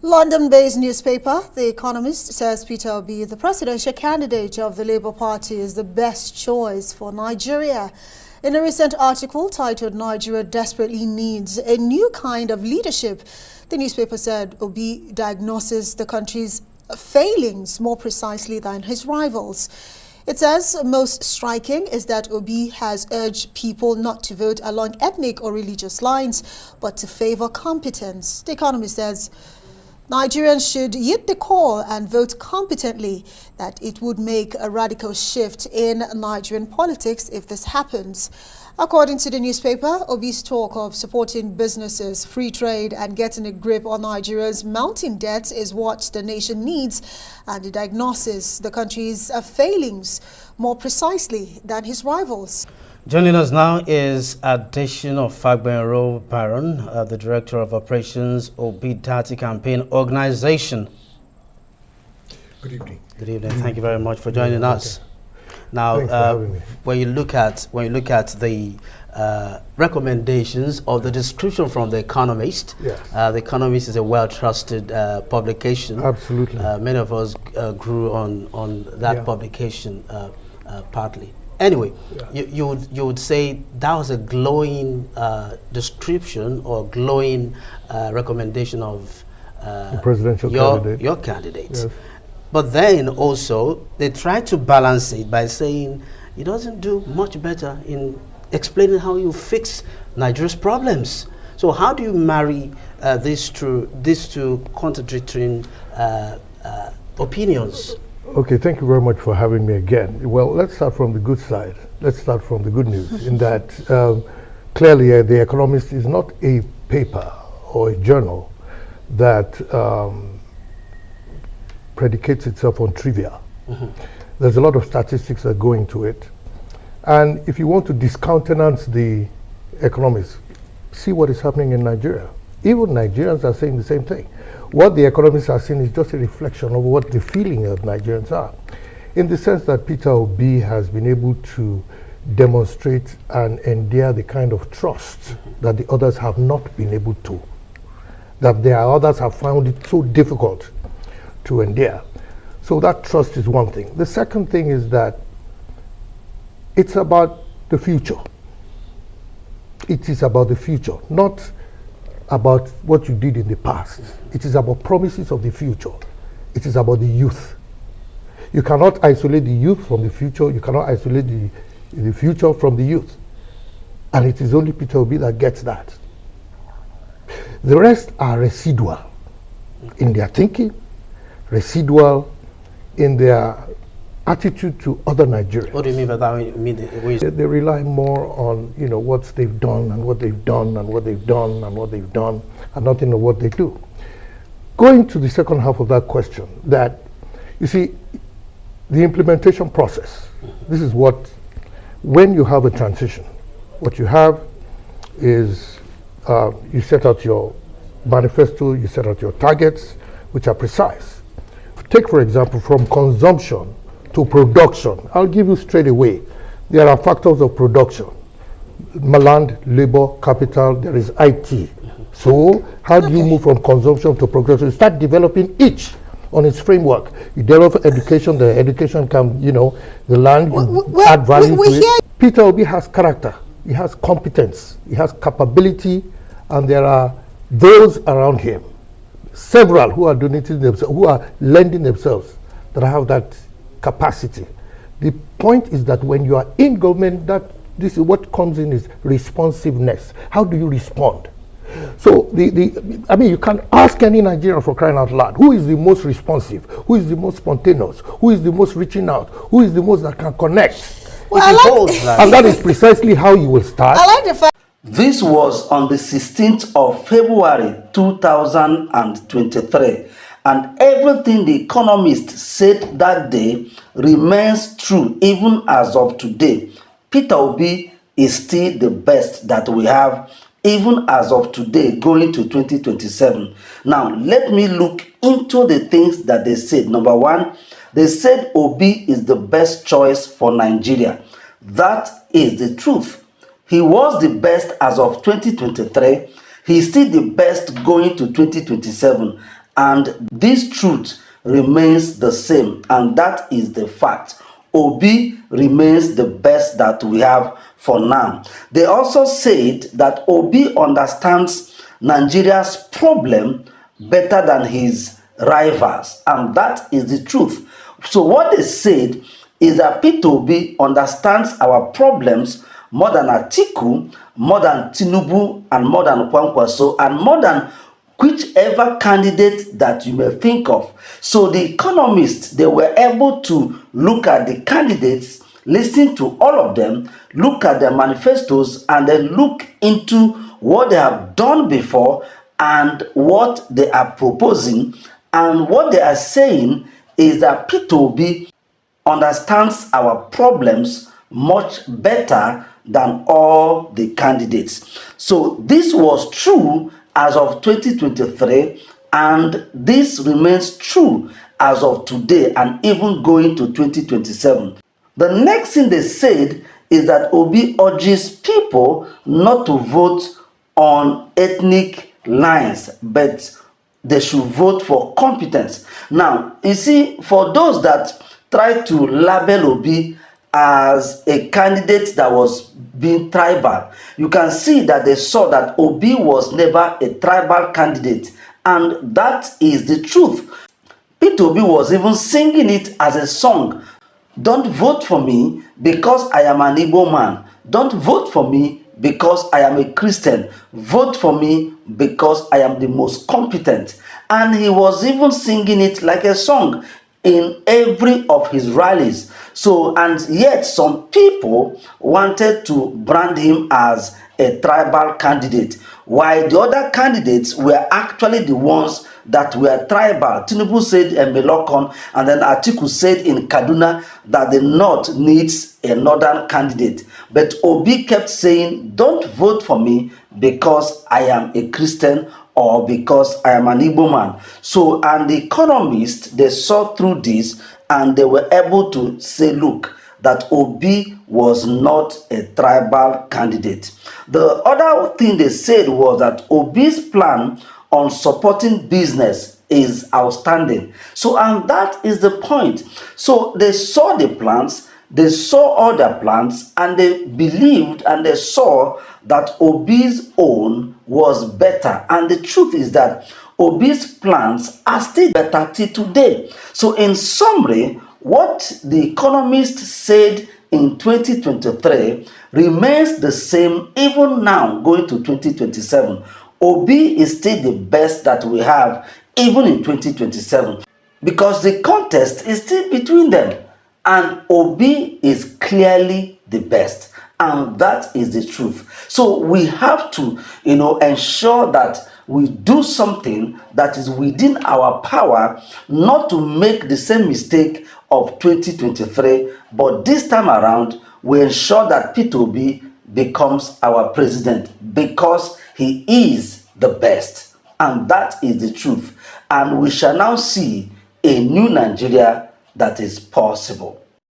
London-based newspaper, The Economist, says Peter Obi, the presidential candidate of the Labour Party, is the best choice for Nigeria. In a recent article titled "Nigeria Desperately Needs a New Kind of Leadership," the newspaper said Obi diagnoses the country's failings more precisely than his rivals. It says most striking is that Obi has urged people not to vote along ethnic or religious lines, but to favor competence. The Economist says Nigerians should heed the call and vote competently, that it would make a radical shift in Nigerian politics if this happens. According to the newspaper, Obi's talk of supporting businesses, free trade and getting a grip on Nigeria's mounting debt is what the nation needs, and it diagnoses the country's failings more precisely than his rivals. Joining us now is additional Fagbenro Baron, the Director of Operations, Obi Dati Campaign Organization. Good evening. Good evening. Thank you very much for joining us. Now, when you look at the recommendations or the description from The Economist, yes. The Economist is a well-trusted publication. Absolutely. Many of us grew on that publication partly. Anyway, you would say that was a glowing description or glowing recommendation of the presidential candidate. Your candidate. Yes. But then also they try to balance it by saying it doesn't do much better in explaining how you fix Nigeria's problems. So how do you marry these two contradicting opinions? Okay, thank you very much for having me again. Well, let's start from the good side. Let's start from the good news in that clearly The Economist is not a paper or a journal that predicates itself on trivia. Mm-hmm. There's a lot of statistics that go into it. And if you want to discountenance The Economist, see what is happening in Nigeria. Even Nigerians are saying the same thing. What The Economists are saying is just a reflection of what the feeling of Nigerians are, in the sense that Peter Obi has been able to demonstrate and endear the kind of trust that the others have not been able to, that there are others have found it so difficult to endear. So that trust is one thing. The second thing is that it's about the future. It is about the future, not about what you did in the past. It is about promises of the future. It is about the youth. You cannot isolate the youth from the future. You cannot isolate the future from the youth. And it is only Peter Obi that gets that. The rest are residual in their thinking, residual in their attitude to other Nigerians. What do you mean by that? They rely more on what they've done and what they've done and what they've done and what they've done, and nothing of what they do. Going to the second half of that question, that you see, the implementation process. This is what, when you have a transition, what you have is you set out your manifesto, you set out your targets, which are precise. Take, for example, from consumption to production. I'll give you straight away. There are factors of production. Land, labor, capital, there is IT. So how do you move from consumption to production? You start developing each on its framework. You develop education, the education can, the land, you add value to it. Peter Obi has character, he has competence, he has capability, and there are those around him, several who are donating themselves, who are lending themselves, that have that capacity. The point is that when you are in government, this is what comes in is responsiveness. How do you respond? So you can ask any Nigerian, for crying out loud, who is the most responsive, who is the most spontaneous, who is the most reaching out, who is the most that can connect. Well, and that is precisely how you will start. I like the fact. This was on the 16th of February 2023, and everything The Economist said that day remains true even as of today. Peter Obi is still the best that we have even as of today going to 2027. Now, let me look into the things that they said. Number one, they said Obi is the best choice for Nigeria. That is the truth. He was the best as of 2023. He is still the best going to 2027. And this truth remains the same, and that is the fact. Obi remains the best that we have for now. They also said that Obi understands Nigeria's problem better than his rivals, and that is the truth. So what they said is that Peter Obi understands our problems more than Atiku, more than Tinubu, and more than Kwankwaso, and more than whichever candidate that you may think of. So the economists, they were able to look at the candidates, listen to all of them, look at their manifestos, and then look into what they have done before and what they are proposing. And what they are saying is that Peter Obi understands our problems much better than all the candidates. So this was true as of 2023, and this remains true as of today and even going to 2027. The next thing they said is that Obi urges people not to vote on ethnic lines, but they should vote for competence. Now, you see, for those that try to label Obi as a candidate that was being tribal, you can see that they saw that Obi was never a tribal candidate, and that is the truth. Peter Obi was even singing it as a song. Don't vote for me because I am an Igbo man. Don't vote for me because I am a Christian. Vote for me because I am the most competent. And he was even singing it like a song in every of his rallies. So, and yet some people wanted to brand him as a tribal candidate, while the other candidates were actually the ones that were tribal. Tinubu said in Melokon, and then Atiku said in Kaduna that the North needs a northern candidate. But Obi kept saying, don't vote for me because I am a Christian or because I am an Igbo man. So, and the economists, they saw through this and they were able to say, look, that Obi was not a tribal candidate. The other thing they said was that Obi's plan on supporting business is outstanding. So, and that is the point. So they saw the plans, they saw all their plans, and they believed and they saw that Obi's own was better. And the truth is that Obi's plans are still better till today. So in summary, what the Economist said in 2023 remains the same even now going to 2027. Obi is still the best that we have even in 2027 because the contest is still between them, and Obi is clearly the best, and that is the truth. So we have to, ensure that we do something that is within our power, not to make the same mistake of 2023, but this time around we ensure that Peter Obi becomes our president because he is the best, and that is the truth. And we shall now see a new Nigeria that is possible.